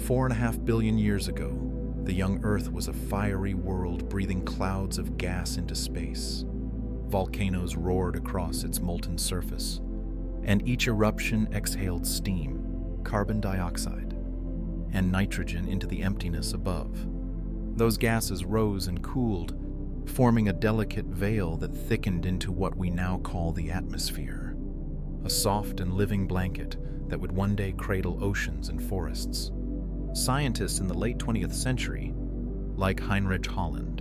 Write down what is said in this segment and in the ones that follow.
4.5 billion years ago, the young Earth was a fiery world breathing clouds of gas into space. Volcanoes roared across its molten surface, and each eruption exhaled steam, carbon dioxide, and nitrogen into the emptiness above. Those gases rose and cooled, forming a delicate veil that thickened into what we now call the atmosphere, a soft and living blanket that would one day cradle oceans and forests. Scientists in the late 20th century, like Heinrich Holland,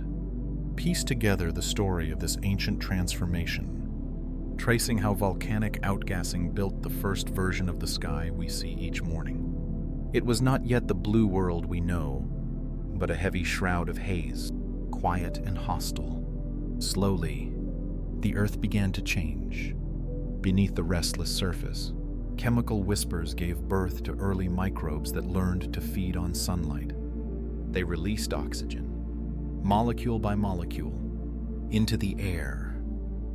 pieced together the story of this ancient transformation, tracing how volcanic outgassing built the first version of the sky we see each morning. It was not yet the blue world we know, but a heavy shroud of haze, quiet and hostile. Slowly, the Earth began to change. Beneath the restless surface, chemical whispers gave birth to early microbes that learned to feed on sunlight. They released oxygen, molecule by molecule, into the air,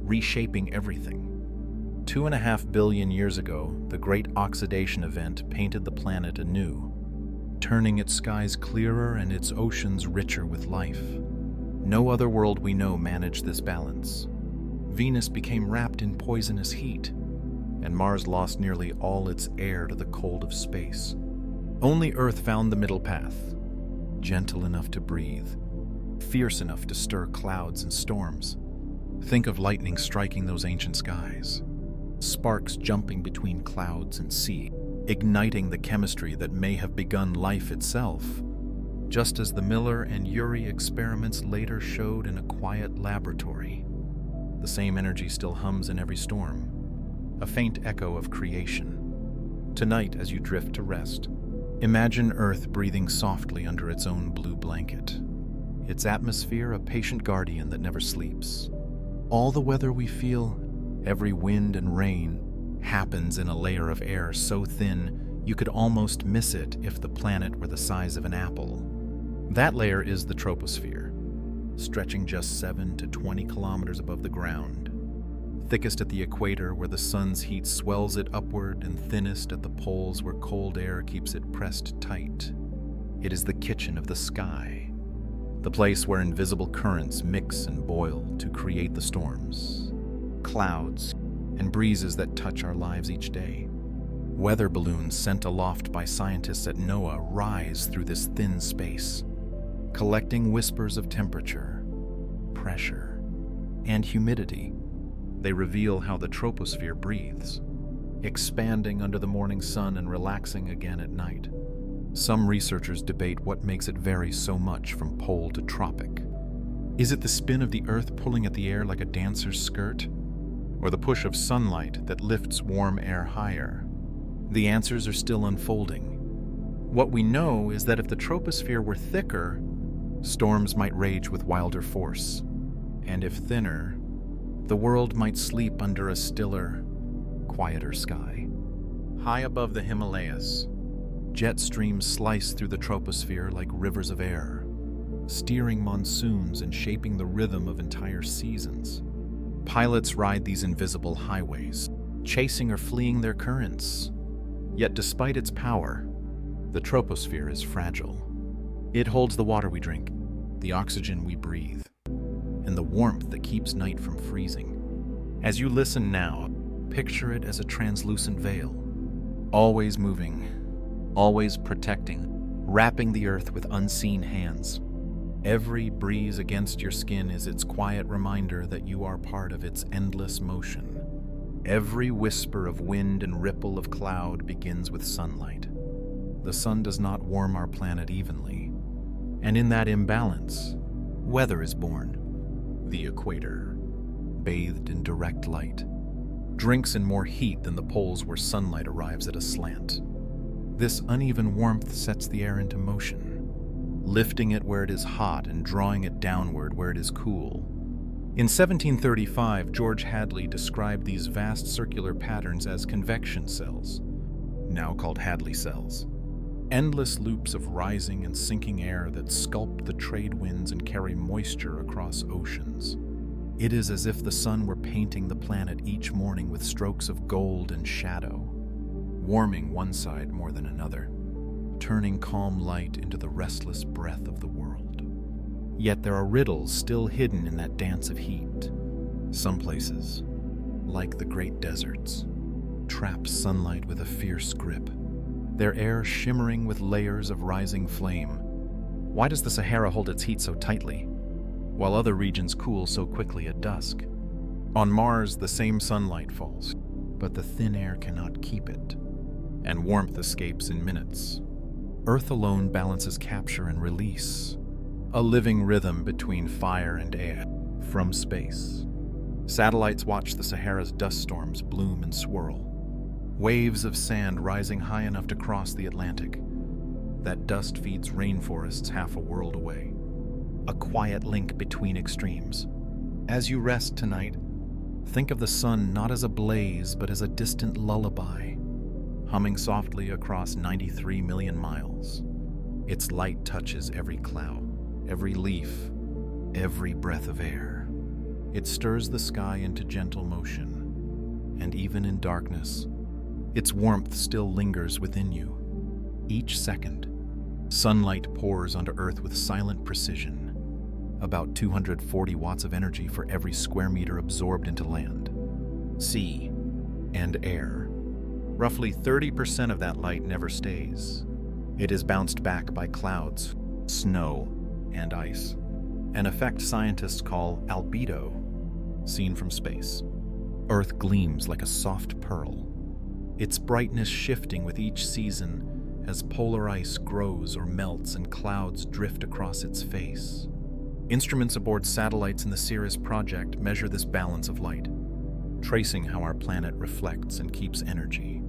reshaping everything. 2.5 billion years ago, the Great Oxidation Event painted the planet anew, turning its skies clearer and its oceans richer with life. No other world we know managed this balance. Venus became wrapped in poisonous heat, and Mars lost nearly all its air to the cold of space. Only Earth found the middle path, gentle enough to breathe, fierce enough to stir clouds and storms. Think of lightning striking those ancient skies, sparks jumping between clouds and sea, igniting the chemistry that may have begun life itself, just as the Miller and Urey experiments later showed in a quiet laboratory. The same energy still hums in every storm, a faint echo of creation. Tonight, as you drift to rest, imagine Earth breathing softly under its own blue blanket, its atmosphere a patient guardian that never sleeps. All the weather we feel, every wind and rain, happens in a layer of air so thin you could almost miss it if the planet were the size of an apple. That layer is the troposphere, stretching just 7 to 20 kilometers above the ground. Thickest at the equator where the sun's heat swells it upward, and thinnest at the poles where cold air keeps it pressed tight. It is the kitchen of the sky, the place where invisible currents mix and boil to create the storms, clouds, and breezes that touch our lives each day. Weather balloons sent aloft by scientists at NOAA rise through this thin space, collecting whispers of temperature, pressure, and humidity. They reveal how the troposphere breathes, expanding under the morning sun and relaxing again at night. Some researchers debate what makes it vary so much from pole to tropic. Is it the spin of the Earth pulling at the air like a dancer's skirt? Or the push of sunlight that lifts warm air higher? The answers are still unfolding. What we know is that if the troposphere were thicker, storms might rage with wilder force. And if thinner, the world might sleep under a stiller, quieter sky. High above the Himalayas, jet streams slice through the troposphere like rivers of air, steering monsoons and shaping the rhythm of entire seasons. Pilots ride these invisible highways, chasing or fleeing their currents. Yet despite its power, the troposphere is fragile. It holds the water we drink, the oxygen we breathe, and the warmth that keeps night from freezing. As you listen now, picture it as a translucent veil, always moving, always protecting, wrapping the Earth with unseen hands. Every breeze against your skin is its quiet reminder that you are part of its endless motion. Every whisper of wind and ripple of cloud begins with sunlight. The sun does not warm our planet evenly, and in that imbalance, weather is born. The equator, bathed in direct light, drinks in more heat than the poles where sunlight arrives at a slant. This uneven warmth sets the air into motion, lifting it where it is hot and drawing it downward where it is cool. In 1735, George Hadley described these vast circular patterns as convection cells, now called Hadley cells. Endless loops of rising and sinking air that sculpt the trade winds and carry moisture across oceans. It is as if the sun were painting the planet each morning with strokes of gold and shadow, warming one side more than another. turning calm light into the restless breath of the world. Yet there are riddles still hidden in that dance of heat. Some places, like the great deserts, trap sunlight with a fierce grip, their air shimmering with layers of rising flame. Why does the Sahara hold its heat so tightly, while other regions cool so quickly at dusk? On Mars, the same sunlight falls, but the thin air cannot keep it, and warmth escapes in minutes. Earth alone balances capture and release, a living rhythm between fire and air. From space, satellites watch the Sahara's dust storms bloom and swirl, waves of sand rising high enough to cross the Atlantic. That dust feeds rainforests half a world away, a quiet link between extremes. As you rest tonight, think of the sun not as a blaze but as a distant lullaby, humming softly across 93 million miles. Its light touches every cloud, every leaf, every breath of air. It stirs the sky into gentle motion, and even in darkness, its warmth still lingers within you. Each second, sunlight pours onto Earth with silent precision, about 240 watts of energy for every square meter absorbed into land, sea, and air. Roughly 30% of that light never stays. It is bounced back by clouds, snow, and ice, an effect scientists call albedo, seen from space. Earth gleams like a soft pearl, its brightness shifting with each season as polar ice grows or melts and clouds drift across its face. Instruments aboard satellites in the Ceres project measure this balance of light, tracing how our planet reflects and keeps energy,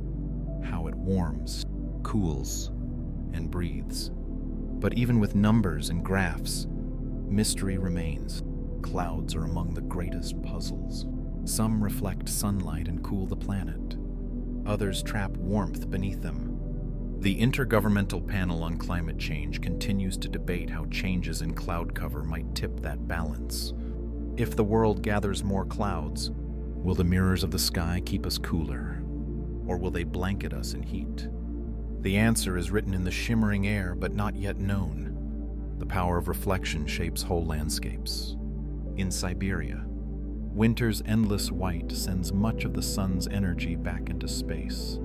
how it warms, cools, and breathes. But even with numbers and graphs, mystery remains. Clouds are among the greatest puzzles. Some reflect sunlight and cool the planet. Others trap warmth beneath them. The Intergovernmental Panel on Climate Change continues to debate how changes in cloud cover might tip that balance. If the world gathers more clouds, will the mirrors of the sky keep us cooler, or will they blanket us in heat? The answer is written in the shimmering air, but not yet known. The power of reflection shapes whole landscapes. In Siberia, winter's endless white sends much of the sun's energy back into space,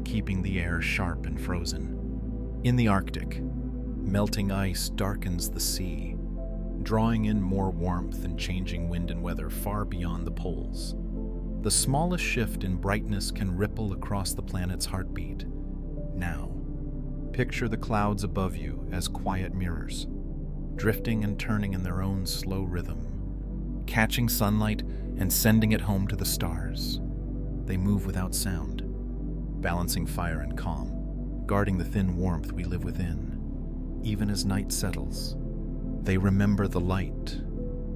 keeping the air sharp and frozen. In the Arctic, melting ice darkens the sea, drawing in more warmth and changing wind and weather far beyond the poles. The smallest shift in brightness can ripple across the planet's heartbeat. Now, picture the clouds above you as quiet mirrors, drifting and turning in their own slow rhythm, catching sunlight and sending it home to the stars. They move without sound, balancing fire and calm, guarding the thin warmth we live within. Even as night settles, they remember the light,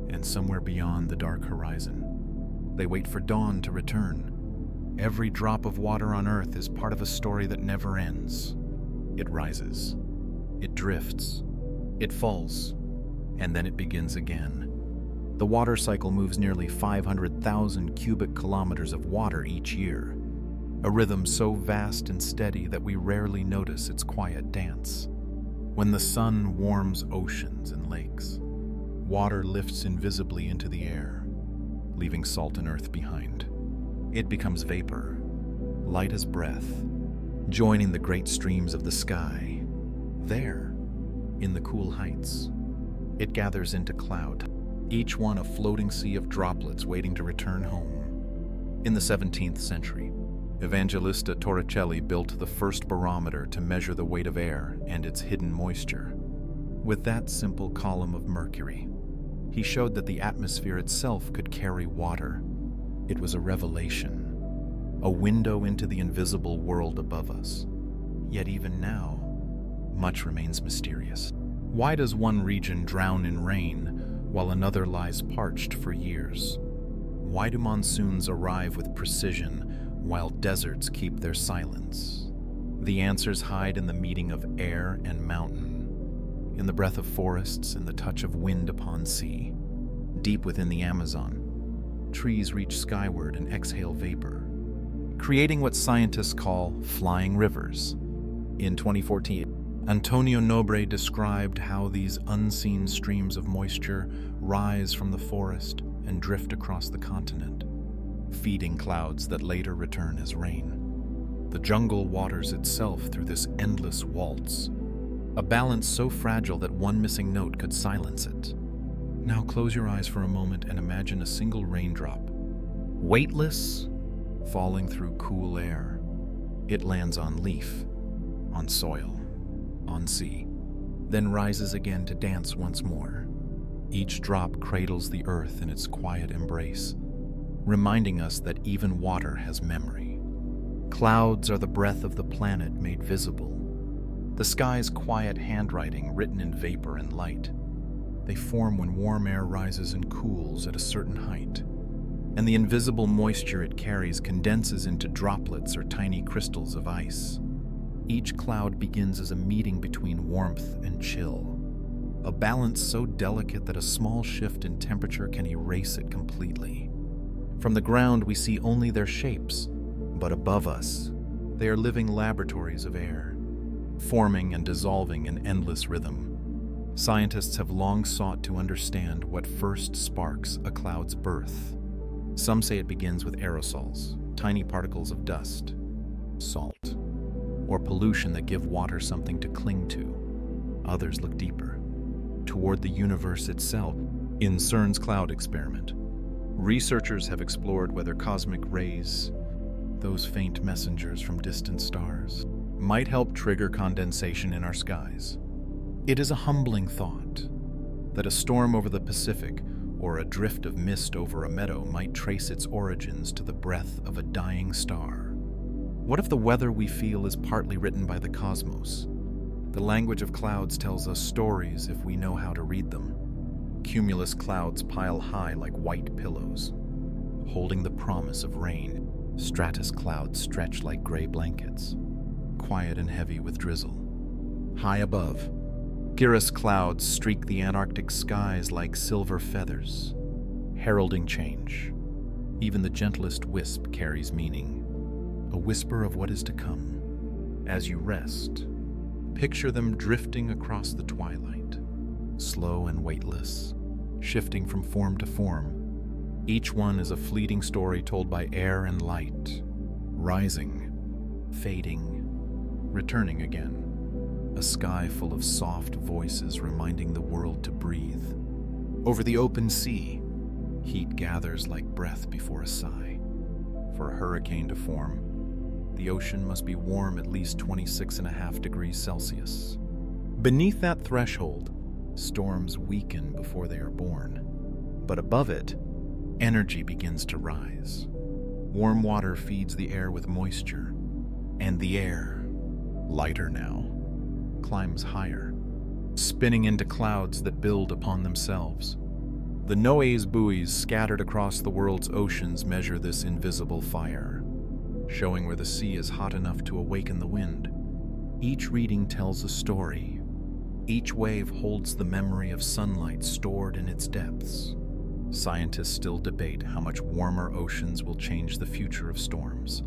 and somewhere beyond the dark horizon, they wait for dawn to return. Every drop of water on Earth is part of a story that never ends. It rises, it drifts, it falls, and then it begins again. The water cycle moves nearly 500,000 cubic kilometers of water each year, a rhythm so vast and steady that we rarely notice its quiet dance. When the sun warms oceans and lakes, water lifts invisibly into the air, leaving salt and earth behind. It becomes vapor, light as breath, joining the great streams of the sky. There, in the cool heights, it gathers into cloud, each one a floating sea of droplets waiting to return home. In the 17th century, Evangelista Torricelli built the first barometer to measure the weight of air and its hidden moisture. With that simple column of mercury, he showed that the atmosphere itself could carry water. It was a revelation, a window into the invisible world above us. Yet even now, much remains mysterious. Why does one region drown in rain while another lies parched for years? Why do monsoons arrive with precision while deserts keep their silence? The answers hide in the meeting of air and mountain, in the breath of forests and the touch of wind upon sea. Deep within the Amazon, trees reach skyward and exhale vapor, creating what scientists call flying rivers. In 2014, Antonio Nobre described how these unseen streams of moisture rise from the forest and drift across the continent, feeding clouds that later return as rain. The jungle waters itself through this endless waltz, a balance so fragile that one missing note could silence it. Now close your eyes for a moment and imagine a single raindrop, weightless, falling through cool air. It lands on leaf, on soil, on sea, then rises again to dance once more. Each drop cradles the earth in its quiet embrace, reminding us that even water has memory. Clouds are the breath of the planet made visible, the sky's quiet handwriting written in vapor and light. They form when warm air rises and cools at a certain height, and the invisible moisture it carries condenses into droplets or tiny crystals of ice. Each cloud begins as a meeting between warmth and chill, a balance so delicate that a small shift in temperature can erase it completely. From the ground, we see only their shapes, but above us, they are living laboratories of air, forming and dissolving in endless rhythm. Scientists have long sought to understand what first sparks a cloud's birth. Some say it begins with aerosols, tiny particles of dust, salt, or pollution that give water something to cling to. Others look deeper, toward the universe itself. In CERN's cloud experiment, researchers have explored whether cosmic rays, those faint messengers from distant stars, might help trigger condensation in our skies. It is a humbling thought that a storm over the Pacific or a drift of mist over a meadow might trace its origins to the breath of a dying star. What if the weather we feel is partly written by the cosmos? The language of clouds tells us stories if we know how to read them. Cumulus clouds pile high like white pillows, holding the promise of rain. Stratus clouds stretch like gray blankets, quiet and heavy with drizzle. High above, cirrus clouds streak the Antarctic skies like silver feathers, heralding change. Even the gentlest wisp carries meaning, a whisper of what is to come. As you rest, picture them drifting across the twilight, slow and weightless, shifting from form to form. Each one is a fleeting story told by air and light, rising, fading, returning again. A sky full of soft voices reminding the world to breathe. Over the open sea, heat gathers like breath before a sigh. For a hurricane to form, the ocean must be warm at least 26.5 degrees Celsius. Beneath that threshold, storms weaken before they are born. But above it, energy begins to rise. Warm water feeds the air with moisture, and the air, lighter now, climbs higher, spinning into clouds that build upon themselves. The Noah's buoys scattered across the world's oceans measure this invisible fire, showing where the sea is hot enough to awaken the wind. Each reading tells a story. Each wave holds the memory of sunlight stored in its depths. Scientists still debate how much warmer oceans will change the future of storms.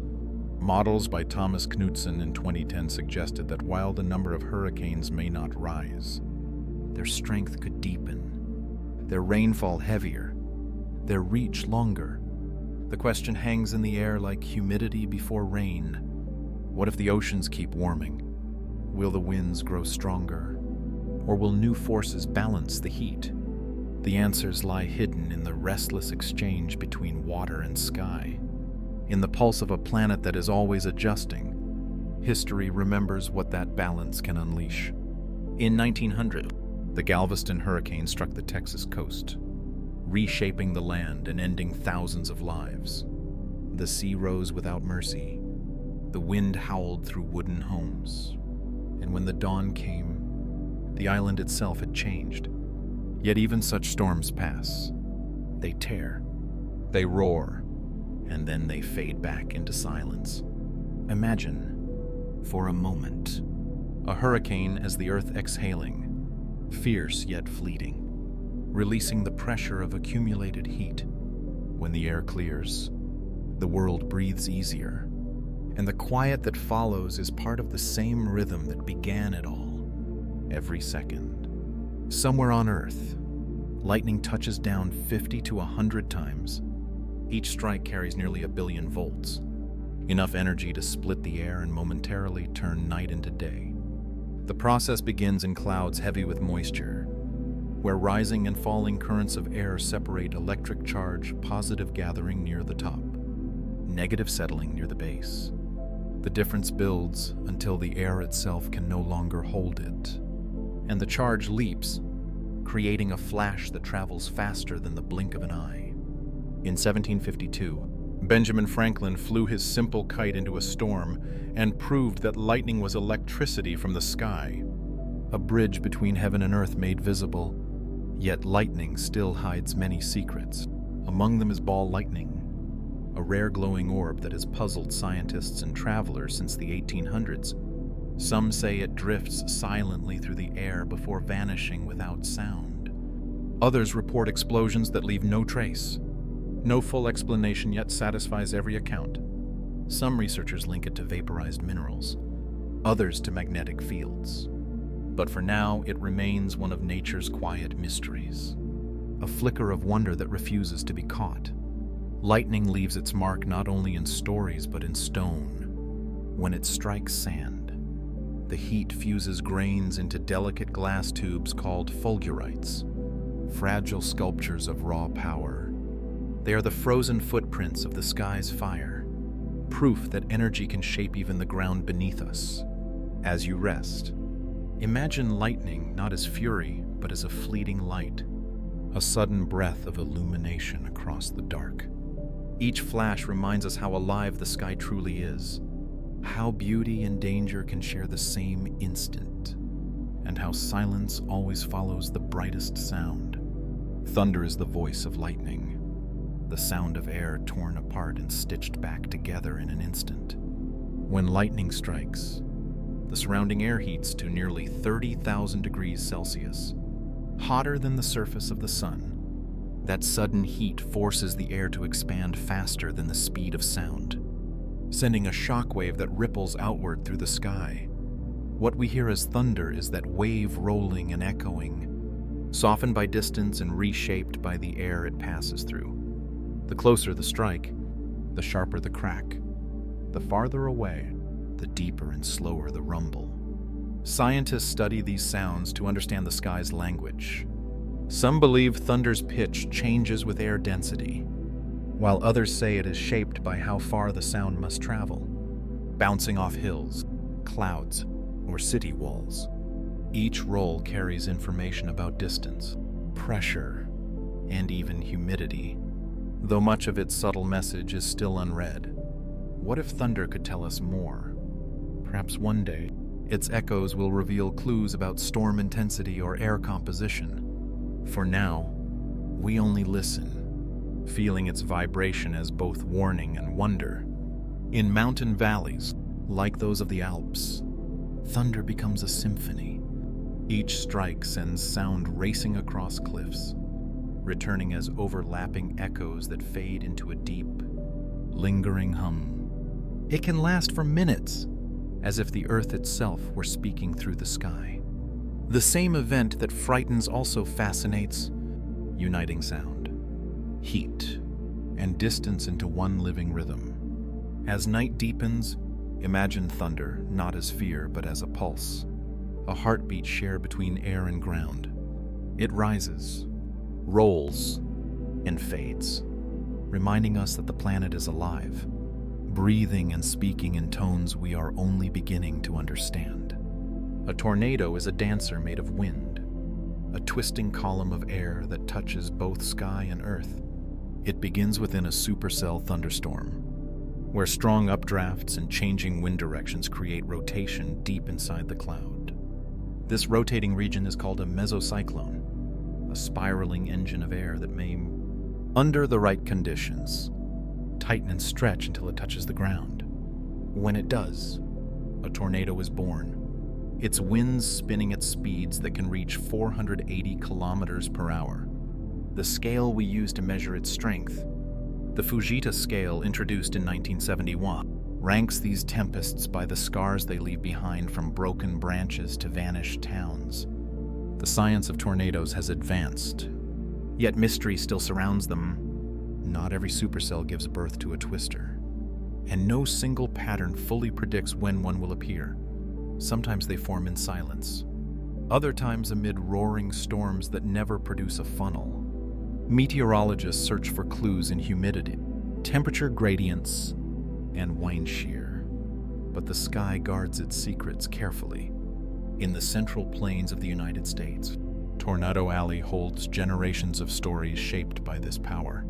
Models by Thomas Knudsen in 2010 suggested that while the number of hurricanes may not rise, their strength could deepen, their rainfall heavier, their reach longer. The question hangs in the air like humidity before rain. What if the oceans keep warming? Will the winds grow stronger? Or will new forces balance the heat? The answers lie hidden in the restless exchange between water and sky. In the pulse of a planet that is always adjusting, history remembers what that balance can unleash. In 1900, the Galveston hurricane struck the Texas coast, reshaping the land and ending thousands of lives. The sea rose without mercy. The wind howled through wooden homes. And when the dawn came, the island itself had changed. Yet even such storms pass. They tear, they roar, and then they fade back into silence. Imagine, for a moment, a hurricane as the earth exhaling, fierce yet fleeting, releasing the pressure of accumulated heat. When the air clears, the world breathes easier, and the quiet that follows is part of the same rhythm that began it all. every second. Somewhere on Earth, lightning touches down 50 to 100 times. Each strike carries nearly 1 billion volts, enough energy to split the air and momentarily turn night into day. The process begins in clouds heavy with moisture, where rising and falling currents of air separate electric charge, positive gathering near the top, negative settling near the base. The difference builds until the air itself can no longer hold it, and the charge leaps, creating a flash that travels faster than the blink of an eye. In 1752, Benjamin Franklin flew his simple kite into a storm and proved that lightning was electricity from the sky, a bridge between heaven and earth made visible. Yet lightning still hides many secrets. Among them is ball lightning, a rare glowing orb that has puzzled scientists and travelers since the 1800s. Some say it drifts silently through the air before vanishing without sound. Others report explosions that leave no trace. No full explanation yet satisfies every account. Some researchers link it to vaporized minerals, others to magnetic fields. But for now, it remains one of nature's quiet mysteries, a flicker of wonder that refuses to be caught. Lightning leaves its mark not only in stories but in stone. When it strikes sand, the heat fuses grains into delicate glass tubes called fulgurites, fragile sculptures of raw power. They are the frozen footprints of the sky's fire, proof that energy can shape even the ground beneath us. As you rest, imagine lightning not as fury, but as a fleeting light, a sudden breath of illumination across the dark. Each flash reminds us how alive the sky truly is, how beauty and danger can share the same instant, and how silence always follows the brightest sound. Thunder is the voice of lightning, the sound of air torn apart and stitched back together in an instant. When lightning strikes, the surrounding air heats to nearly 30,000 degrees Celsius, hotter than the surface of the sun. That sudden heat forces the air to expand faster than the speed of sound, sending a shockwave that ripples outward through the sky. What we hear as thunder is that wave rolling and echoing, softened by distance and reshaped by the air it passes through. The closer the strike, the sharper the crack. The farther away, the deeper and slower the rumble. Scientists study these sounds to understand the sky's language. Some believe thunder's pitch changes with air density, while others say it is shaped by how far the sound must travel, bouncing off hills, clouds, or city walls. Each roll carries information about distance, pressure, and even humidity, though much of its subtle message is still unread. What if thunder could tell us more? Perhaps one day, its echoes will reveal clues about storm intensity or air composition. For now, we only listen, feeling its vibration as both warning and wonder. In mountain valleys, like those of the Alps, thunder becomes a symphony. Each strike sends sound racing across cliffs, returning as overlapping echoes that fade into a deep, lingering hum. It can last for minutes, as if the earth itself were speaking through the sky. The same event that frightens also fascinates, uniting sound, heat, and distance into one living rhythm. As night deepens, imagine thunder not as fear but as a pulse, a heartbeat shared between air and ground. It rises, rolls, and fades, reminding us that the planet is alive, breathing and speaking in tones we are only beginning to understand. A tornado is a dancer made of wind, a twisting column of air that touches both sky and earth. It begins within a supercell thunderstorm, where strong updrafts and changing wind directions create rotation deep inside the cloud. This rotating region is called a mesocyclone, a spiraling engine of air that may, under the right conditions, tighten and stretch until it touches the ground. When it does, a tornado is born, its winds spinning at speeds that can reach 480 kilometers per hour. The scale we use to measure its strength, the Fujita scale introduced in 1971, ranks these tempests by the scars they leave behind, from broken branches to vanished towns. The science of tornadoes has advanced, yet mystery still surrounds them. Not every supercell gives birth to a twister, and no single pattern fully predicts when one will appear. Sometimes they form in silence, other times amid roaring storms that never produce a funnel. Meteorologists search for clues in humidity, temperature gradients, and wind shear, but the sky guards its secrets carefully. In the central plains of the United States, Tornado Alley holds generations of stories shaped by this power.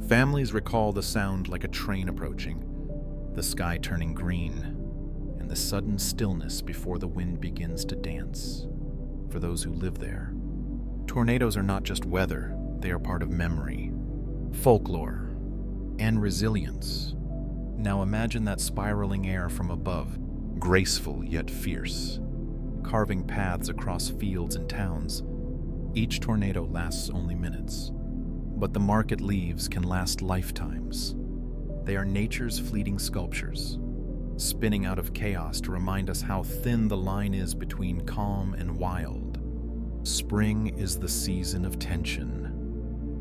Families recall the sound like a train approaching, the sky turning green, and the sudden stillness before the wind begins to dance. For those who live there, tornadoes are not just weather, they are part of memory, folklore, and resilience. Now imagine that spiraling air from above, graceful yet fierce, carving paths across fields and towns. Each tornado lasts only minutes, but the mark it leaves can last lifetimes. They are nature's fleeting sculptures, spinning out of chaos to remind us how thin the line is between calm and wild. Spring is the season of tension,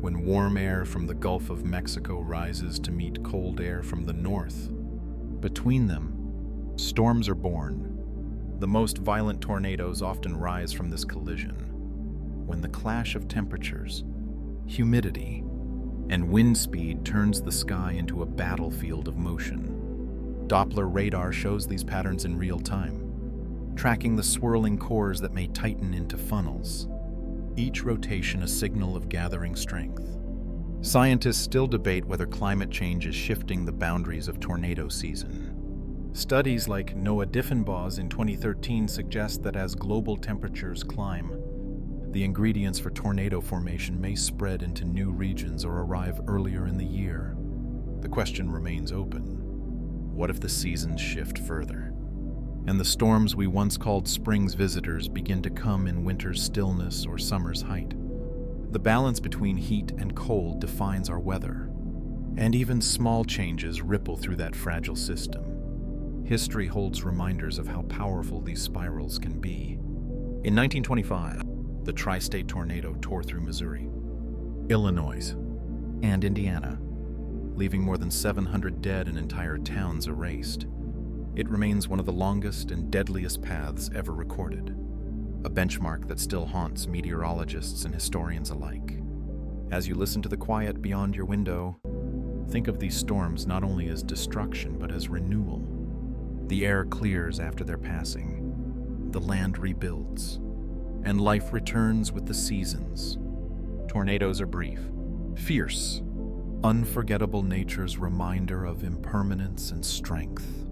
when warm air from the Gulf of Mexico rises to meet cold air from the north. Between them, storms are born. The most violent tornadoes often rise from this collision, when the clash of temperatures, humidity, and wind speed turns the sky into a battlefield of motion. Doppler radar shows these patterns in real time, tracking the swirling cores that may tighten into funnels, each rotation a signal of gathering strength. Scientists still debate whether climate change is shifting the boundaries of tornado season. Studies like Noah Diffenbaugh's in 2013 suggest that as global temperatures climb, the ingredients for tornado formation may spread into new regions or arrive earlier in the year. The question remains open. What if the seasons shift further, and the storms we once called spring's visitors begin to come in winter's stillness or summer's height? The balance between heat and cold defines our weather, and even small changes ripple through that fragile system. History holds reminders of how powerful these spirals can be. In 1925, the tri-state tornado tore through Missouri, Illinois, and Indiana, leaving more than 700 dead and entire towns erased. It remains one of the longest and deadliest paths ever recorded, a benchmark that still haunts meteorologists and historians alike. As you listen to the quiet beyond your window, think of these storms not only as destruction but as renewal. The air clears after their passing, the land rebuilds, and life returns with the seasons. Tornadoes are brief, fierce, unforgettable nature's reminder of impermanence and strength,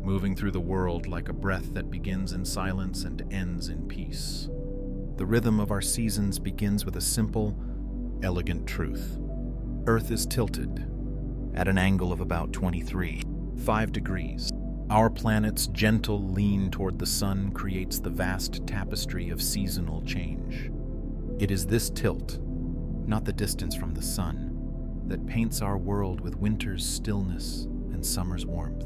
moving through the world like a breath that begins in silence and ends in peace. The rhythm of our seasons begins with a simple, elegant truth. Earth is tilted at an angle of about 23.5 degrees. Our planet's gentle lean toward the sun creates the vast tapestry of seasonal change. It is this tilt, not the distance from the sun, that paints our world with winter's stillness and summer's warmth.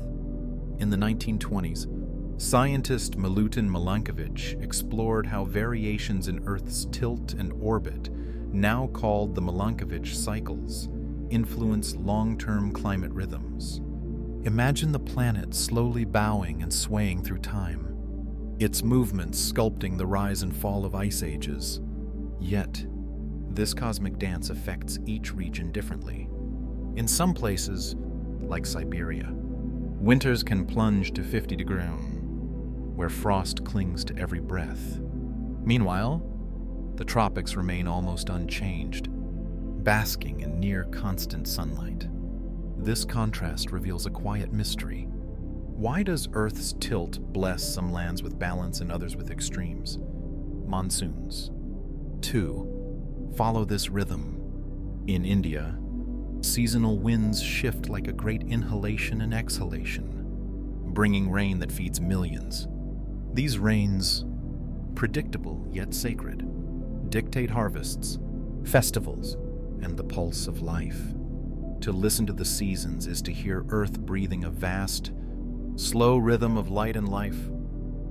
In the 1920s, scientist Milutin Milankovitch explored how variations in Earth's tilt and orbit, now called the Milankovitch cycles, influence long-term climate rhythms. Imagine the planet slowly bowing and swaying through time, its movements sculpting the rise and fall of ice ages. Yet, this cosmic dance affects each region differently. In some places, like Siberia, winters can plunge to 50 degrees, where frost clings to every breath. Meanwhile, the tropics remain almost unchanged, basking in near-constant sunlight. This contrast reveals a quiet mystery. Why does Earth's tilt bless some lands with balance and others with extremes? Monsoons, too, follow this rhythm. In India, seasonal winds shift like a great inhalation and exhalation, bringing rain that feeds millions. These rains, predictable yet sacred, dictate harvests, festivals, and the pulse of life. To listen to the seasons is to hear Earth breathing a vast, slow rhythm of light and life.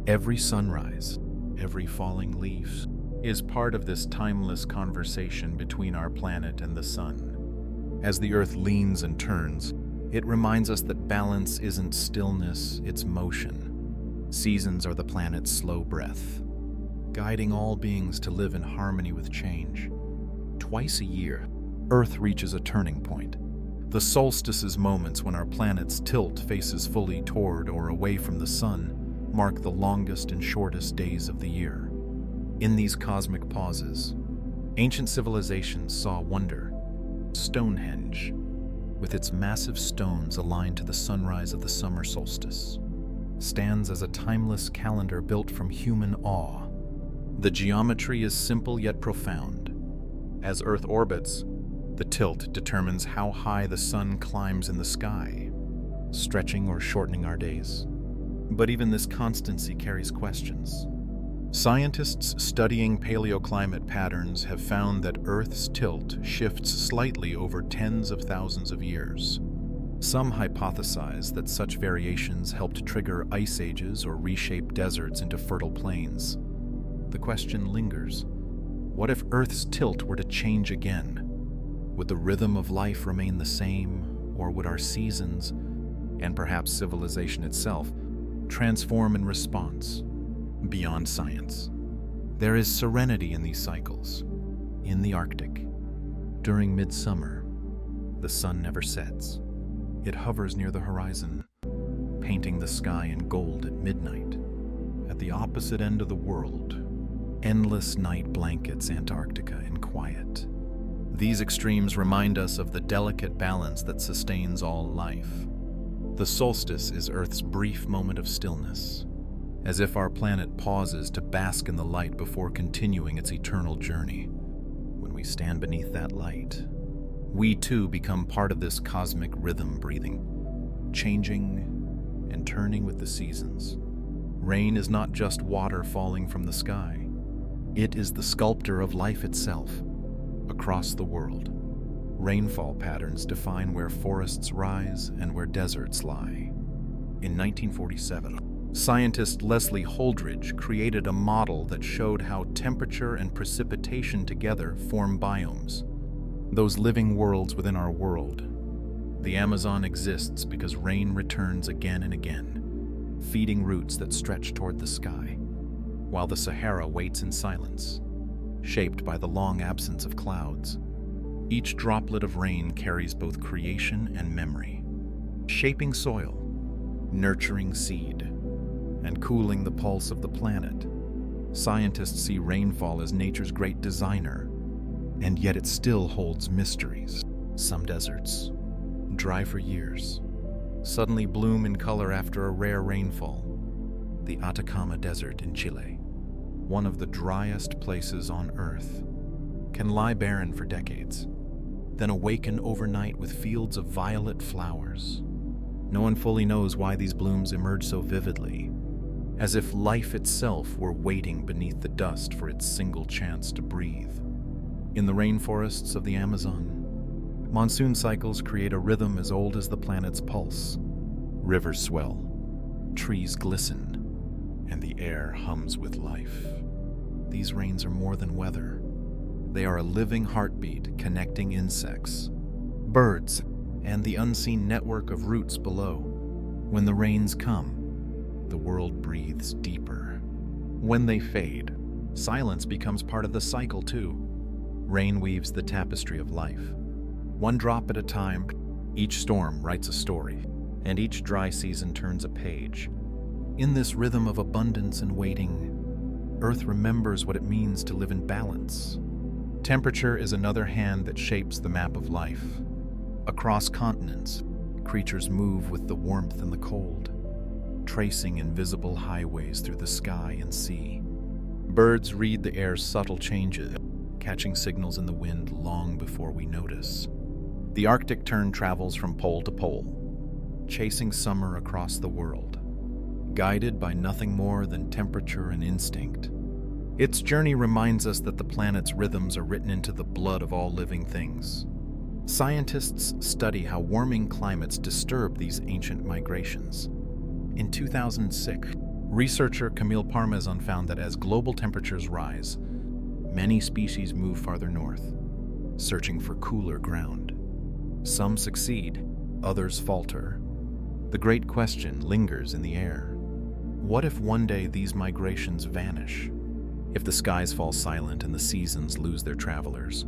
Every sunrise, every falling leaf is part of this timeless conversation between our planet and the sun. As the Earth leans and turns, it reminds us that balance isn't stillness, it's motion. Seasons are the planet's slow breath, guiding all beings to live in harmony with change. Twice a year, Earth reaches a turning point. The solstice's moments when our planet's tilt faces fully toward or away from the sun mark the longest and shortest days of the year. In these cosmic pauses, ancient civilizations saw wonder. Stonehenge, with its massive stones aligned to the sunrise of the summer solstice, stands as a timeless calendar built from human awe. The geometry is simple yet profound. As Earth orbits, the tilt determines how high the sun climbs in the sky, stretching or shortening our days. But even this constancy carries questions. Scientists studying paleoclimate patterns have found that Earth's tilt shifts slightly over tens of thousands of years. Some hypothesize that such variations helped trigger ice ages or reshape deserts into fertile plains. The question lingers: what if Earth's tilt were to change again? Would the rhythm of life remain the same, or would our seasons, and perhaps civilization itself, transform in response? Beyond science, there is serenity in these cycles. In the Arctic, during midsummer, the sun never sets. It hovers near the horizon, painting the sky in gold at midnight. At the opposite end of the world, endless night blankets Antarctica in quiet. These extremes remind us of the delicate balance that sustains all life. The solstice is Earth's brief moment of stillness, as if our planet pauses to bask in the light before continuing its eternal journey. When we stand beneath that light, we too become part of this cosmic rhythm breathing, changing and turning with the seasons. Rain is not just water falling from the sky. It is the sculptor of life itself. Across the world, rainfall patterns define where forests rise and where deserts lie. In 1947, scientist Leslie Holdridge created a model that showed how temperature and precipitation together form biomes, those living worlds within our world. The Amazon exists because rain returns again and again, feeding roots that stretch toward the sky, while the Sahara waits in silence, shaped by the long absence of clouds. Each droplet of rain carries both creation and memory, shaping soil, nurturing seed, and cooling the pulse of the planet. Scientists see rainfall as nature's great designer, and yet it still holds mysteries. Some deserts, dry for years, suddenly bloom in color after a rare rainfall. The Atacama Desert in Chile, one of the driest places on Earth, can lie barren for decades, then awaken overnight with fields of violet flowers. No one fully knows why these blooms emerge so vividly, as if life itself were waiting beneath the dust for its single chance to breathe. In the rainforests of the Amazon, monsoon cycles create a rhythm as old as the planet's pulse. Rivers swell, trees glisten, and the air hums with life. These rains are more than weather. They are a living heartbeat connecting insects, birds, and the unseen network of roots below. When the rains come, the world breathes deeper. When they fade, silence becomes part of the cycle too. Rain weaves the tapestry of life. One drop at a time, each storm writes a story, and each dry season turns a page. In this rhythm of abundance and waiting, Earth remembers what it means to live in balance. Temperature is another hand that shapes the map of life. Across continents, creatures move with the warmth and the cold, tracing invisible highways through the sky and sea. Birds read the air's subtle changes, catching signals in the wind long before we notice. The Arctic tern travels from pole to pole, chasing summer across the world, guided by nothing more than temperature and instinct. Its journey reminds us that the planet's rhythms are written into the blood of all living things. Scientists study how warming climates disturb these ancient migrations, In 2006, researcher Camille Parmesan found that as global temperatures rise, many species move farther north, searching for cooler ground. Some succeed, others falter. The great question lingers in the air. What if one day these migrations vanish? If the skies fall silent and the seasons lose their travelers?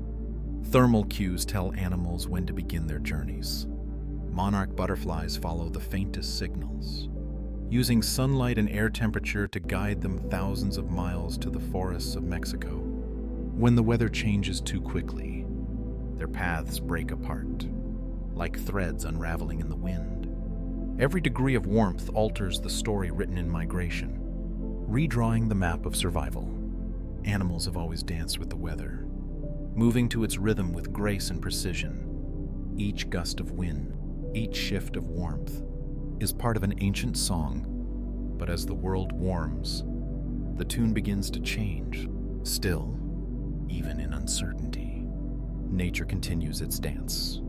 Thermal cues tell animals when to begin their journeys. Monarch butterflies follow the faintest signals, using sunlight and air temperature to guide them thousands of miles to the forests of Mexico. When the weather changes too quickly, their paths break apart, like threads unraveling in the wind. Every degree of warmth alters the story written in migration, redrawing the map of survival. Animals have always danced with the weather, moving to its rhythm with grace and precision. Each gust of wind, each shift of warmth, is part of an ancient song. But as the world warms, the tune begins to change. Still, even in uncertainty, nature continues its dance,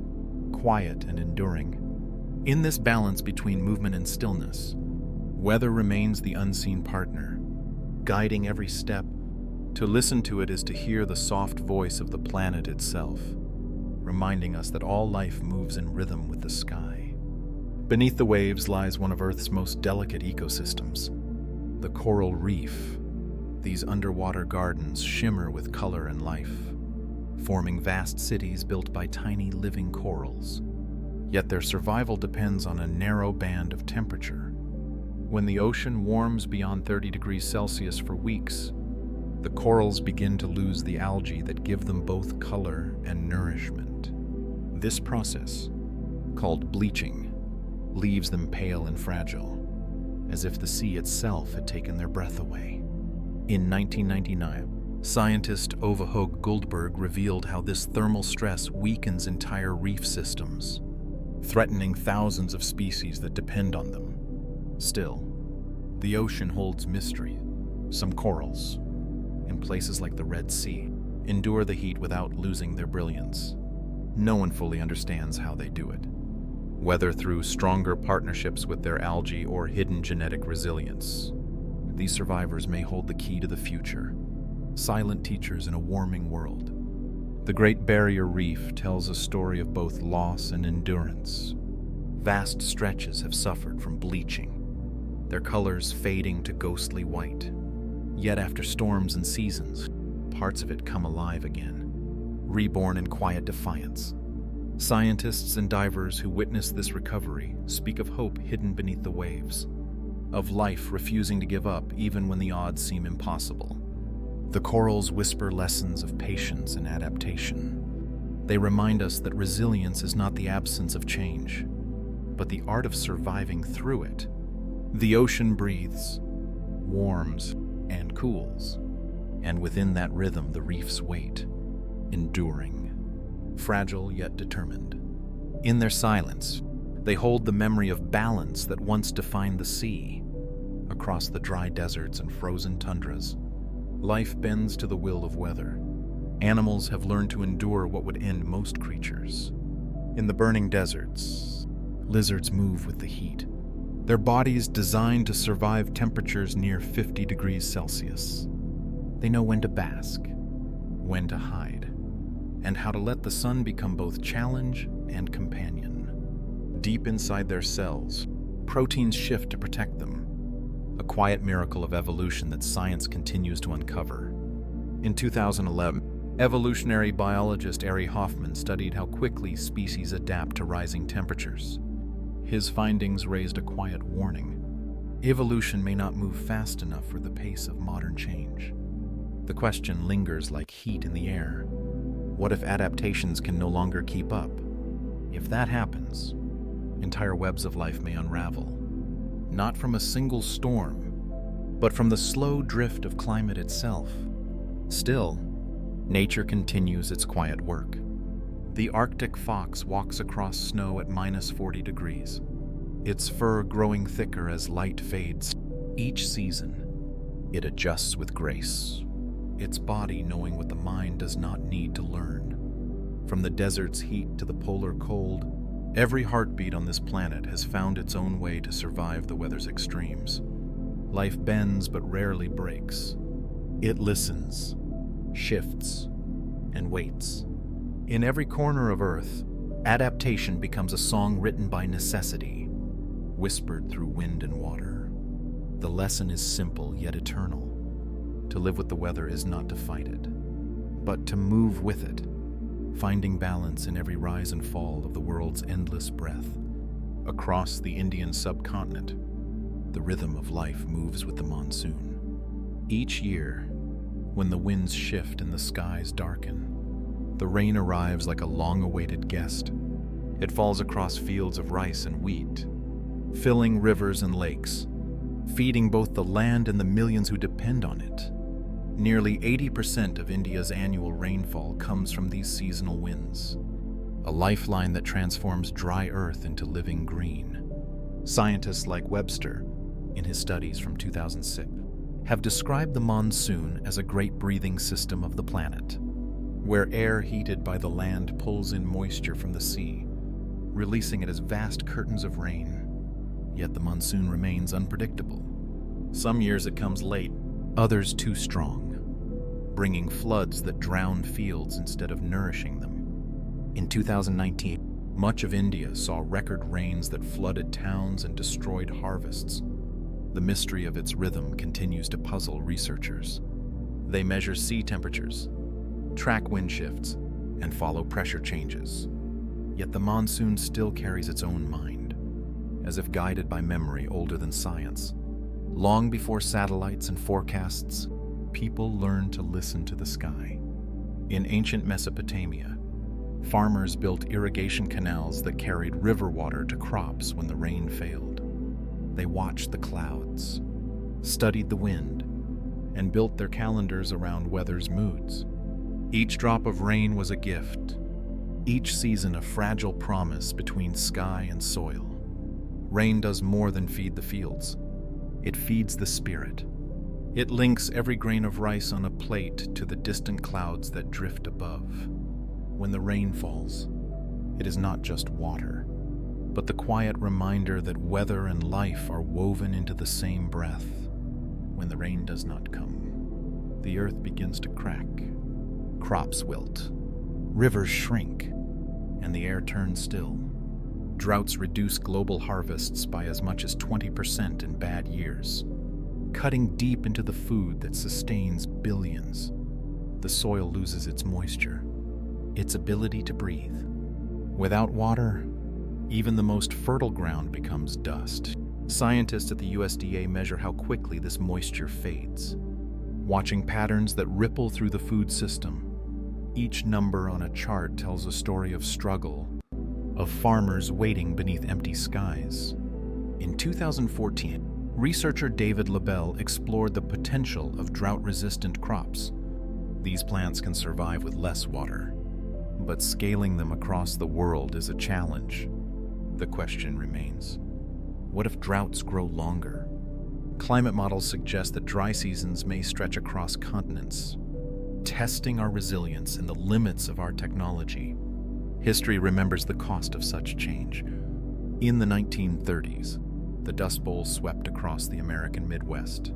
quiet and enduring. In this balance between movement and stillness, weather remains the unseen partner, guiding every step. To listen to it is to hear the soft voice of the planet itself, reminding us that all life moves in rhythm with the sky. Beneath the waves lies one of Earth's most delicate ecosystems, the coral reef. These underwater gardens shimmer with color and life, forming vast cities built by tiny living corals. Yet their survival depends on a narrow band of temperature. When the ocean warms beyond 30 degrees Celsius for weeks, the corals begin to lose the algae that give them both color and nourishment. This process, called bleaching, leaves them pale and fragile, as if the sea itself had taken their breath away. In 1999, scientist Ove Hoeg Guldberg revealed how this thermal stress weakens entire reef systems, threatening thousands of species that depend on them. Still, the ocean holds mystery. Some corals, in places like the Red Sea, endure the heat without losing their brilliance. No one fully understands how they do it, whether through stronger partnerships with their algae or hidden genetic resilience. These survivors may hold the key to the future, silent teachers in a warming world. The Great Barrier Reef tells a story of both loss and endurance. Vast stretches have suffered from bleaching, their colors fading to ghostly white. Yet after storms and seasons, parts of it come alive again, reborn in quiet defiance. Scientists and divers who witness this recovery speak of hope hidden beneath the waves, of life refusing to give up even when the odds seem impossible. The corals whisper lessons of patience and adaptation. They remind us that resilience is not the absence of change, but the art of surviving through it. The ocean breathes, warms, and cools, and within that rhythm the reefs wait, enduring, fragile yet determined. In their silence, they hold the memory of balance that once defined the sea. Across the dry deserts and frozen tundras, life bends to the will of weather. Animals have learned to endure what would end most creatures. In the burning deserts, lizards move with the heat, their bodies designed to survive temperatures near 50 degrees Celsius. They know when to bask, when to hide, and how to let the sun become both challenge and companion. Deep inside their cells, proteins shift to protect them, a quiet miracle of evolution that science continues to uncover. In 2011, evolutionary biologist Ari Hoffman studied how quickly species adapt to rising temperatures. His findings raised a quiet warning. Evolution may not move fast enough for the pace of modern change. The question lingers like heat in the air. What if adaptations can no longer keep up? If that happens, entire webs of life may unravel, not from a single storm, but from the slow drift of climate itself. Still, nature continues its quiet work. The Arctic fox walks across snow at -40 degrees, its fur growing thicker as light fades. Each season, it adjusts with grace, its body knowing what the mind does not need to learn. From the desert's heat to the polar cold, Every heartbeat on this planet has found its own way to survive the weather's extremes. Life bends but rarely breaks. It listens, shifts, and waits. In every corner of Earth, adaptation becomes a song written by necessity, whispered through wind and water. The lesson is simple yet eternal. To live with the weather is not to fight it, but to move with it, finding balance in every rise and fall of the world's endless breath. Across the Indian subcontinent, the rhythm of life moves with the monsoon. Each year, when the winds shift and the skies darken, the rain arrives like a long-awaited guest. It falls across fields of rice and wheat, filling rivers and lakes, feeding both the land and the millions who depend on it. Nearly 80% of India's annual rainfall comes from these seasonal winds, a lifeline that transforms dry earth into living green. Scientists like Webster, in his studies from 2006, have described the monsoon as a great breathing system of the planet, where air heated by the land pulls in moisture from the sea, releasing it as vast curtains of rain. Yet the monsoon remains unpredictable. Some years it comes late, others too strong, bringing floods that drown fields instead of nourishing them. In 2019, much of India saw record rains that flooded towns and destroyed harvests. The mystery of its rhythm continues to puzzle researchers. They measure sea temperatures, track wind shifts, and follow pressure changes. Yet the monsoon still carries its own mind, as if guided by memory older than science. Long before satellites and forecasts, people learned to listen to the sky. In ancient Mesopotamia, farmers built irrigation canals that carried river water to crops when the rain failed. They watched the clouds, studied the wind, and built their calendars around weather's moods. Each drop of rain was a gift, each season a fragile promise between sky and soil. Rain does more than feed the fields. It feeds the spirit. It links every grain of rice on a plate to the distant clouds that drift above. When the rain falls, it is not just water, but the quiet reminder that weather and life are woven into the same breath. When the rain does not come, the earth begins to crack. Crops wilt, rivers shrink, and the air turns still. Droughts reduce global harvests by as much as 20% in bad years, cutting deep into the food that sustains billions. The soil loses its moisture, its ability to breathe. Without water, even the most fertile ground becomes dust. Scientists at the USDA measure how quickly this moisture fades, watching patterns that ripple through the food system. Each number on a chart tells a story of struggle, of farmers waiting beneath empty skies. In 2014, researcher David Labelle explored the potential of drought-resistant crops. These plants can survive with less water, but scaling them across the world is a challenge. The question remains, what if droughts grow longer? Climate models suggest that dry seasons may stretch across continents, testing our resilience and the limits of our technology. History remembers the cost of such change. In the 1930s, the Dust Bowl swept across the American Midwest.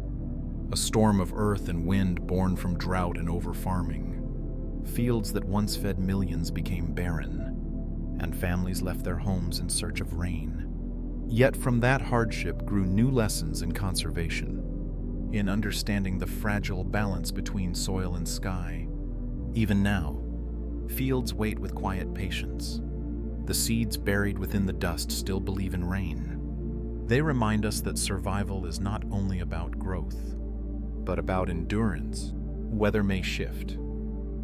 A storm of earth and wind born from drought and over-farming. Fields that once fed millions became barren, and families left their homes in search of rain. Yet from that hardship grew new lessons in conservation, in understanding the fragile balance between soil and sky. Even now, fields wait with quiet patience. The seeds buried within the dust still believe in rain. They remind us that survival is not only about growth, but about endurance. Weather may shift,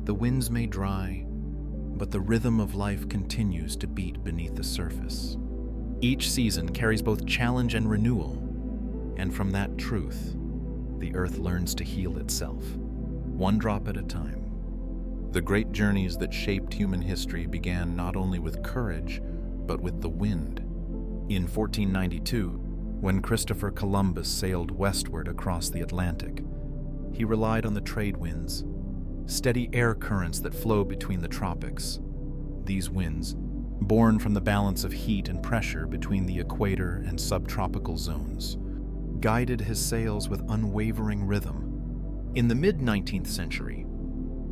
the winds may dry, but the rhythm of life continues to beat beneath the surface. Each season carries both challenge and renewal, and from that truth, the earth learns to heal itself, one drop at a time. The great journeys that shaped human history began not only with courage, but with the wind. In 1492, when Christopher Columbus sailed westward across the Atlantic, he relied on the trade winds, steady air currents that flow between the tropics. These winds, born from the balance of heat and pressure between the equator and subtropical zones, guided his sails with unwavering rhythm. In the mid-19th century,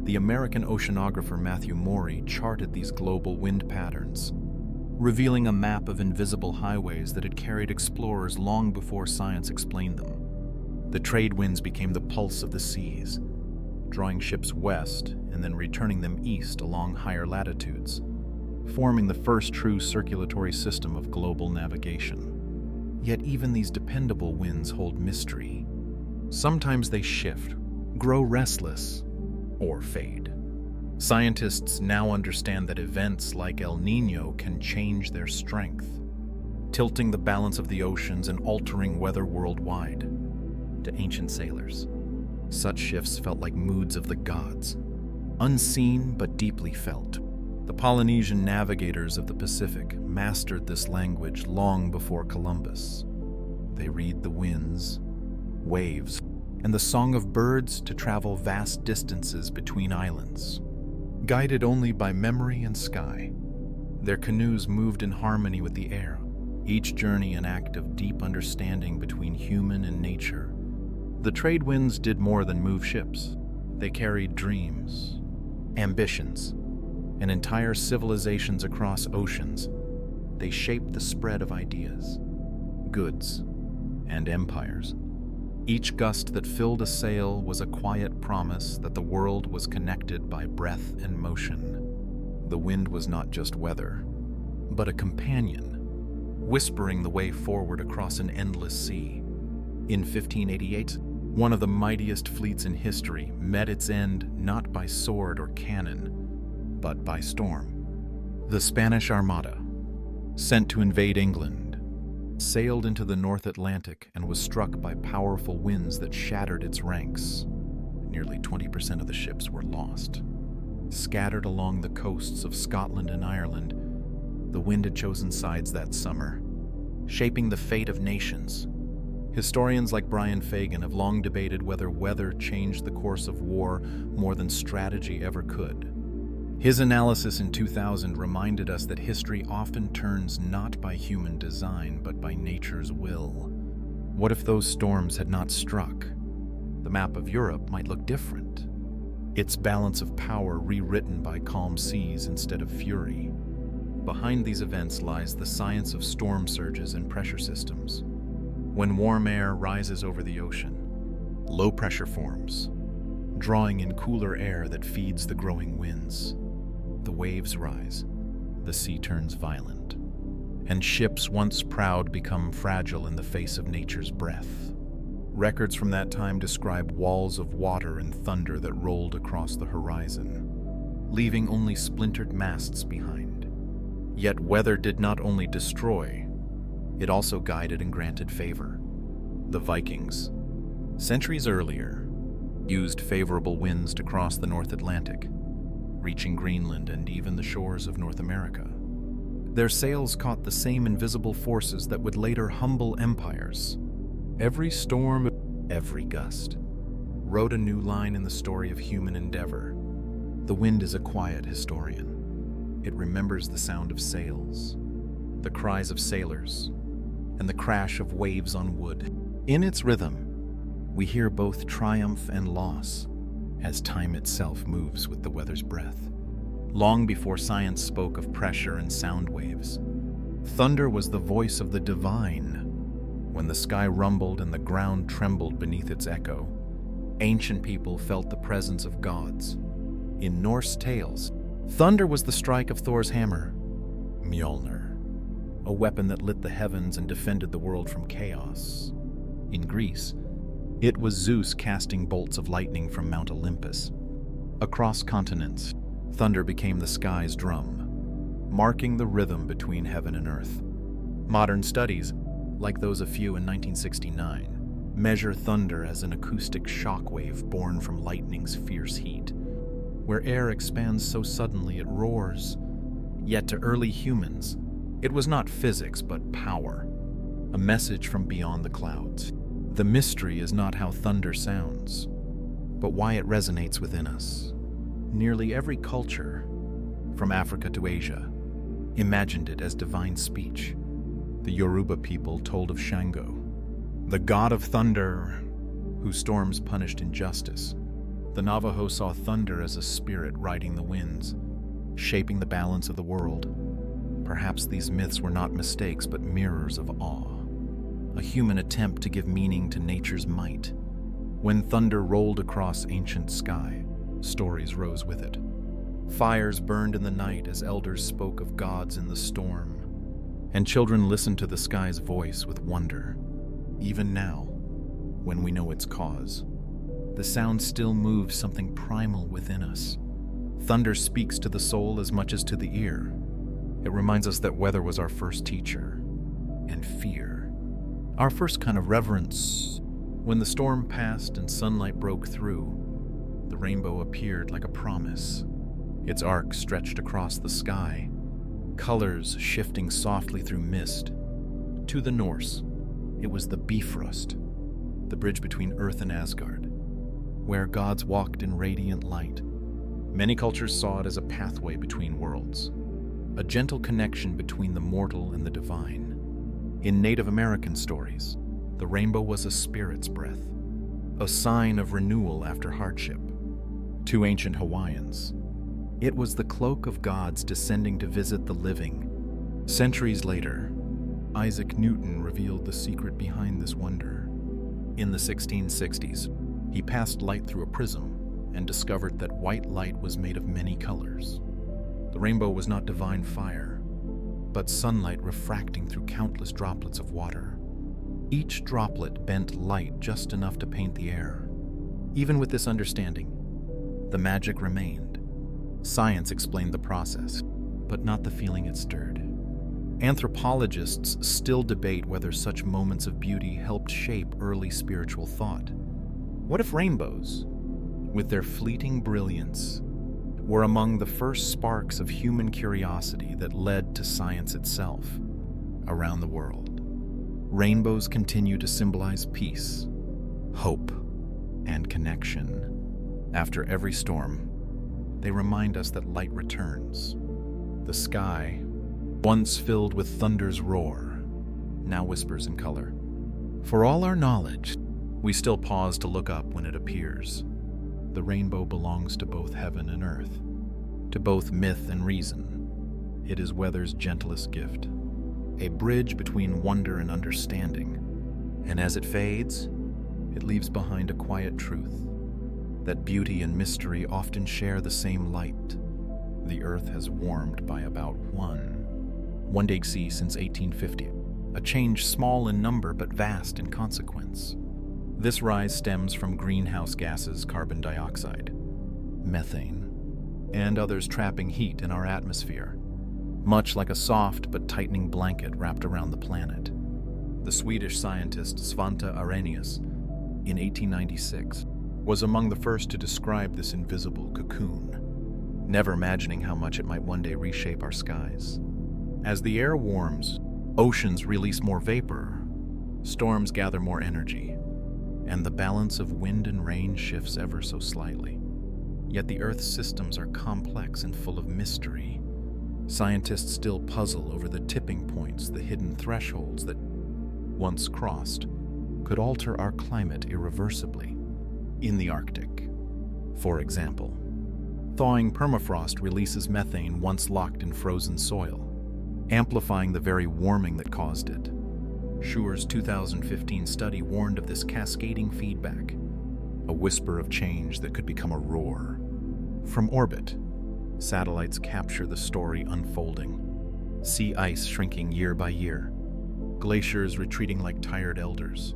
the American oceanographer Matthew Maury charted these global wind patterns, revealing a map of invisible highways that had carried explorers long before science explained them. The trade winds became the pulse of the seas, drawing ships west and then returning them east along higher latitudes, forming the first true circulatory system of global navigation. Yet even these dependable winds hold mystery. Sometimes they shift, grow restless, or fade. Scientists now understand that events like El Niño can change their strength, tilting the balance of the oceans and altering weather worldwide. To ancient sailors, such shifts felt like moods of the gods, unseen but deeply felt. The Polynesian navigators of the Pacific mastered this language long before Columbus. They read the winds, waves, and the song of birds to travel vast distances between islands. Guided only by memory and sky, their canoes moved in harmony with the air, each journey an act of deep understanding between human and nature. The trade winds did more than move ships. They carried dreams, ambitions, and entire civilizations across oceans. They shaped the spread of ideas, goods, and empires. Each gust that filled a sail was a quiet promise that the world was connected by breath and motion. The wind was not just weather, but a companion, whispering the way forward across an endless sea. In 1588, one of the mightiest fleets in history met its end not by sword or cannon, but by storm. The Spanish Armada, sent to invade England, sailed into the North Atlantic and was struck by powerful winds that shattered its ranks. Nearly 20% of the ships were lost. Scattered along the coasts of Scotland and Ireland, the wind had chosen sides that summer, shaping the fate of nations. Historians like Brian Fagan have long debated whether weather changed the course of war more than strategy ever could. His analysis in 2000 reminded us that history often turns not by human design, but by nature's will. What if those storms had not struck? The map of Europe might look different. Its balance of power rewritten by calm seas instead of fury. Behind these events lies the science of storm surges and pressure systems. When warm air rises over the ocean, low pressure forms, drawing in cooler air that feeds the growing winds. The waves rise, the sea turns violent, and ships once proud become fragile in the face of nature's breath. Records from that time describe walls of water and thunder that rolled across the horizon, leaving only splintered masts behind. Yet weather did not only destroy, it also guided and granted favor. The Vikings, centuries earlier, used favorable winds to cross the North Atlantic, reaching Greenland and even the shores of North America. Their sails caught the same invisible forces that would later humble empires. Every storm, every gust, wrote a new line in the story of human endeavor. The wind is a quiet historian. It remembers the sound of sails, the cries of sailors, and the crash of waves on wood. In its rhythm, we hear both triumph and loss, as time itself moves with the weather's breath. Long before science spoke of pressure and sound waves, thunder was the voice of the divine. When the sky rumbled and the ground trembled beneath its echo, ancient people felt the presence of gods. In Norse tales, thunder was the strike of Thor's hammer, Mjolnir, a weapon that lit the heavens and defended the world from chaos. In Greece, it was Zeus casting bolts of lightning from Mount Olympus. Across continents, thunder became the sky's drum, marking the rhythm between heaven and earth. Modern studies, like those of few in 1969, measure thunder as an acoustic shockwave born from lightning's fierce heat. Where air expands so suddenly it roars. Yet to early humans, it was not physics but power, a message from beyond the clouds. The mystery is not how thunder sounds, but why it resonates within us. Nearly every culture, from Africa to Asia, imagined it as divine speech. The Yoruba people told of Shango, the god of thunder, whose storms punished injustice. The Navajo saw thunder as a spirit riding the winds, shaping the balance of the world. Perhaps these myths were not mistakes, but mirrors of awe, a human attempt to give meaning to nature's might. When thunder rolled across ancient sky, stories rose with it. Fires burned in the night as elders spoke of gods in the storm, and children listened to the sky's voice with wonder. Even now, when we know its cause, the sound still moves something primal within us. Thunder speaks to the soul as much as to the ear. It reminds us that weather was our first teacher, and fear, our first kind of reverence. When the storm passed and sunlight broke through, the rainbow appeared like a promise. Its arc stretched across the sky, colors shifting softly through mist. To the Norse, it was the Bifrost, the bridge between Earth and Asgard, where gods walked in radiant light. Many cultures saw it as a pathway between worlds, a gentle connection between the mortal and the divine. In Native American stories, the rainbow was a spirit's breath, a sign of renewal after hardship. To ancient Hawaiians, it was the cloak of gods descending to visit the living. Centuries later, Isaac Newton revealed the secret behind this wonder. In the 1660s, he passed light through a prism and discovered that white light was made of many colors. The rainbow was not divine fire, but sunlight refracting through countless droplets of water. Each droplet bent light just enough to paint the air. Even with this understanding, the magic remained. Science explained the process, but not the feeling it stirred. Anthropologists still debate whether such moments of beauty helped shape early spiritual thought. What if rainbows, with their fleeting brilliance, were among the first sparks of human curiosity that led to science itself around the world? Rainbows continue to symbolize peace, hope, and connection. After every storm, they remind us that light returns. The sky, once filled with thunder's roar, now whispers in color. For all our knowledge, we still pause to look up when it appears. The rainbow belongs to both heaven and earth, to both myth and reason. It is weather's gentlest gift, a bridge between wonder and understanding. And as it fades, it leaves behind a quiet truth, that beauty and mystery often share the same light. The earth has warmed by about 1°C since 1850, a change small in number but vast in consequence. This rise stems from greenhouse gases, carbon dioxide, methane, and others trapping heat in our atmosphere, much like a soft but tightening blanket wrapped around the planet. The Swedish scientist Svante Arrhenius, in 1896, was among the first to describe this invisible cocoon, never imagining how much it might one day reshape our skies. As the air warms, oceans release more vapor, storms gather more energy, and the balance of wind and rain shifts ever so slightly. Yet the Earth's systems are complex and full of mystery. Scientists still puzzle over the tipping points, the hidden thresholds that, once crossed, could alter our climate irreversibly. In the Arctic, for example, thawing permafrost releases methane once locked in frozen soil, amplifying the very warming that caused it. Schuer's 2015 study warned of this cascading feedback, a whisper of change that could become a roar. From orbit, satellites capture the story unfolding, sea ice shrinking year by year, glaciers retreating like tired elders,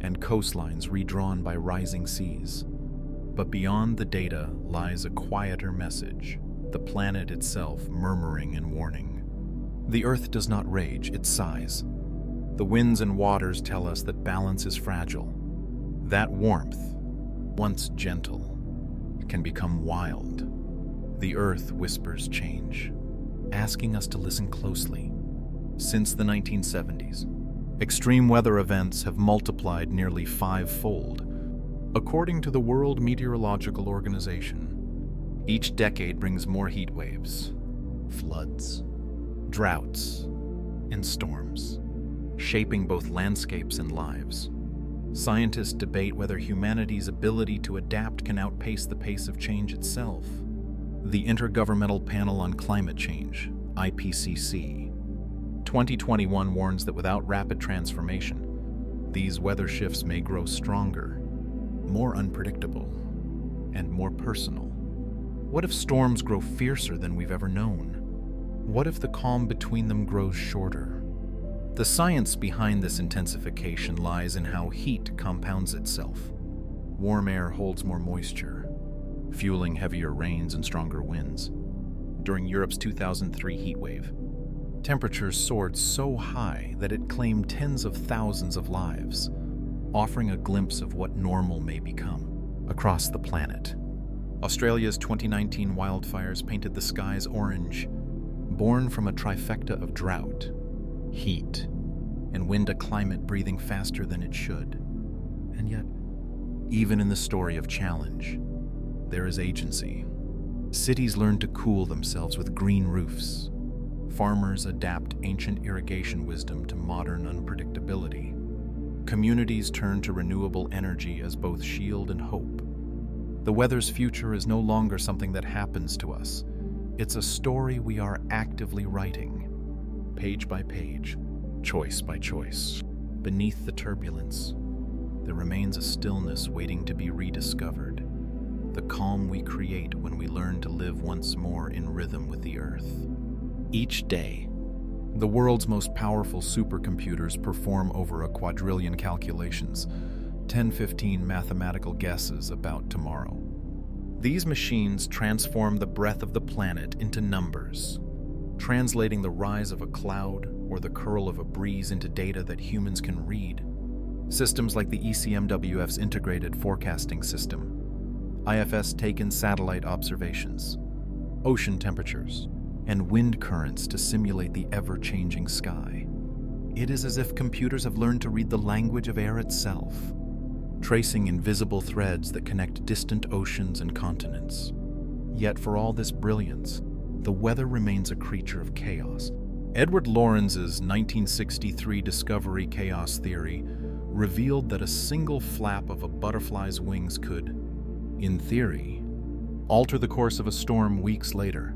and coastlines redrawn by rising seas. But beyond the data lies a quieter message, the planet itself murmuring and warning. The Earth does not rage, it sighs. The winds and waters tell us that balance is fragile. That warmth, once gentle, can become wild. The Earth whispers change, asking us to listen closely. Since the 1970s, extreme weather events have multiplied nearly 5-fold. According to the World Meteorological Organization, each decade brings more heat waves, floods, Droughts and storms, shaping both landscapes and lives. Scientists debate whether humanity's ability to adapt can outpace the pace of change itself. The Intergovernmental Panel on Climate Change, IPCC, 2021 warns that without rapid transformation, these weather shifts may grow stronger, more unpredictable, and more personal. What if storms grow fiercer than we've ever known? What if the calm between them grows shorter? The science behind this intensification lies in how heat compounds itself. Warm air holds more moisture, fueling heavier rains and stronger winds. During Europe's 2003 heat wave, temperatures soared so high that it claimed tens of thousands of lives, offering a glimpse of what normal may become across the planet. Australia's 2019 wildfires painted the skies orange, born from a trifecta of drought, heat, and wind, a climate breathing faster than it should. And yet, even in the story of challenge, there is agency. Cities learn to cool themselves with green roofs. Farmers adapt ancient irrigation wisdom to modern unpredictability. Communities turn to renewable energy as both shield and hope. The weather's future is no longer something that happens to us. It's a story we are actively writing, page by page, choice by choice. Beneath the turbulence, there remains a stillness waiting to be rediscovered, the calm we create when we learn to live once more in rhythm with the Earth. Each day, the world's most powerful supercomputers perform over a quadrillion calculations, 10-15 mathematical guesses about tomorrow. These machines transform the breath of the planet into numbers, translating the rise of a cloud or the curl of a breeze into data that humans can read. Systems like the ECMWF's Integrated Forecasting System, IFS take in satellite observations, ocean temperatures, and wind currents to simulate the ever-changing sky. It is as if computers have learned to read the language of air itself, tracing invisible threads that connect distant oceans and continents. Yet for all this brilliance, the weather remains a creature of chaos. Edward Lorenz's 1963 discovery chaos theory revealed that a single flap of a butterfly's wings could, in theory, alter the course of a storm weeks later.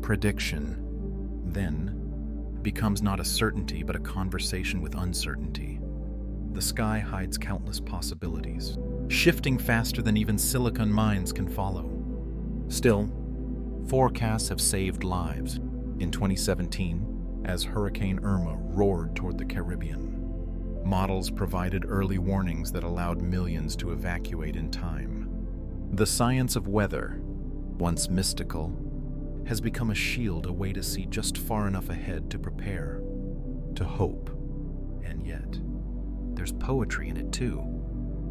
Prediction, then, becomes not a certainty but a conversation with uncertainty. The sky hides countless possibilities, shifting faster than even silicon minds can follow. Still, forecasts have saved lives. In 2017, as Hurricane Irma roared toward the Caribbean, models provided early warnings that allowed millions to evacuate in time. The science of weather, once mystical, has become a shield, a way to see just far enough ahead to prepare, to hope. And yet, there's poetry in it too.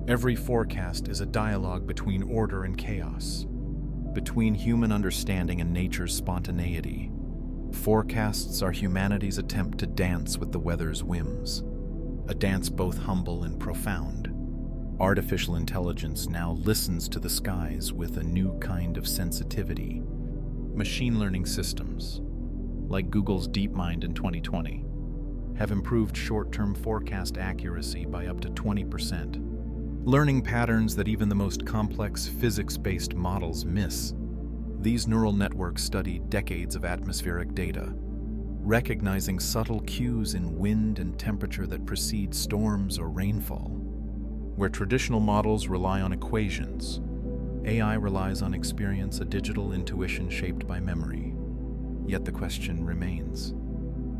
Every forecast is a dialogue between order and chaos, between human understanding and nature's spontaneity. Forecasts are humanity's attempt to dance with the weather's whims, a dance both humble and profound. Artificial intelligence now listens to the skies with a new kind of sensitivity. Machine learning systems, like Google's DeepMind in 2020, have improved short-term forecast accuracy by up to 20%, learning patterns that even the most complex physics-based models miss. These neural networks study decades of atmospheric data, recognizing subtle cues in wind and temperature that precede storms or rainfall. Where traditional models rely on equations, AI relies on experience, a digital intuition shaped by memory. Yet the question remains,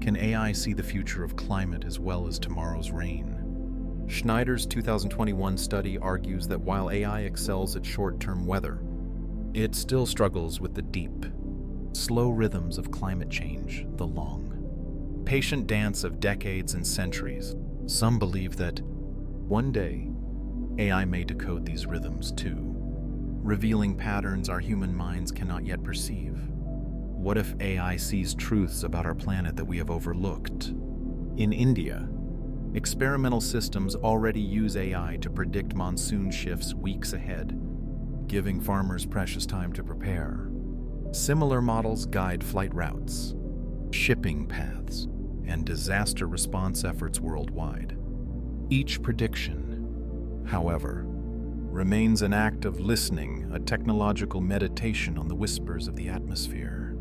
can AI see the future of climate as well as tomorrow's rain? Schneider's 2021 study argues that while AI excels at short-term weather, it still struggles with the deep, slow rhythms of climate change, the long, patient dance of decades and centuries. Some believe that one day, AI may decode these rhythms too, revealing patterns our human minds cannot yet perceive. What if AI sees truths about our planet that we have overlooked? In India, experimental systems already use AI to predict monsoon shifts weeks ahead, giving farmers precious time to prepare. Similar models guide flight routes, shipping paths, and disaster response efforts worldwide. Each prediction, however, remains an act of listening, a technological meditation on the whispers of the atmosphere.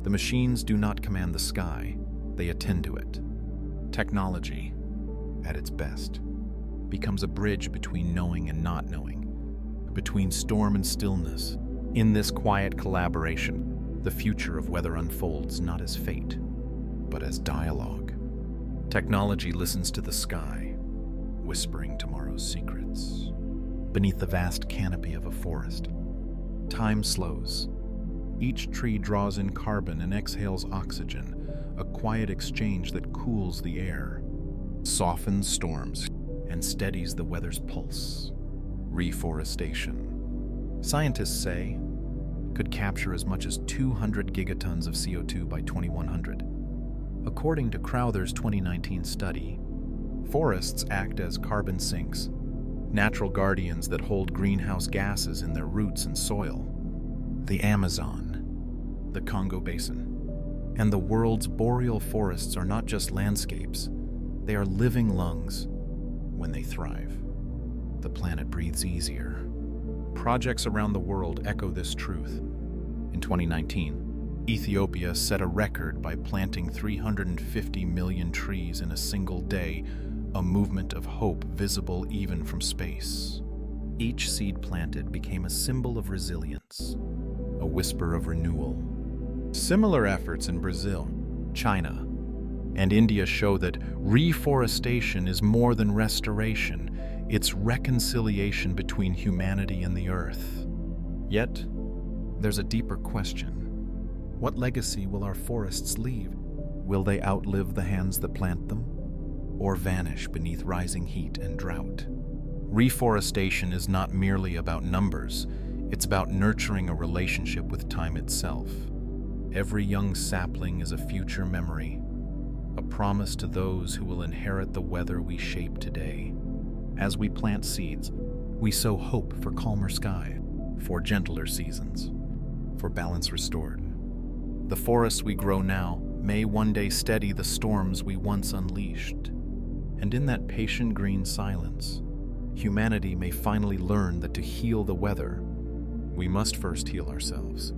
The machines do not command the sky, they attend to it. Technology, at its best, becomes a bridge between knowing and not knowing, between storm and stillness. In this quiet collaboration, the future of weather unfolds not as fate, but as dialogue. Technology listens to the sky, whispering tomorrow's secrets. Beneath the vast canopy of a forest, time slows. Each tree draws in carbon and exhales oxygen, a quiet exchange that cools the air, softens storms, and steadies the weather's pulse. Reforestation, scientists say, could capture as much as 200 gigatons of CO2 by 2100. According to Crowther's 2019 study, forests act as carbon sinks, natural guardians that hold greenhouse gases in their roots and soil. The Amazon, the Congo Basin, and the world's boreal forests are not just landscapes, they are living lungs. When they thrive, the planet breathes easier. Projects around the world echo this truth. In 2019, Ethiopia set a record by planting 350 million trees in a single day, a movement of hope visible even from space. Each seed planted became a symbol of resilience, a whisper of renewal. Similar efforts in Brazil, China, and India show that reforestation is more than restoration, it's reconciliation between humanity and the earth. Yet, there's a deeper question. What legacy will our forests leave? Will they outlive the hands that plant them, or vanish beneath rising heat and drought? Reforestation is not merely about numbers, it's about nurturing a relationship with time itself. Every young sapling is a future memory, a promise to those who will inherit the weather we shape today. As we plant seeds, we sow hope for calmer sky, for gentler seasons, for balance restored. The forests we grow now may one day steady the storms we once unleashed. And in that patient green silence, humanity may finally learn that to heal the weather, we must first heal ourselves.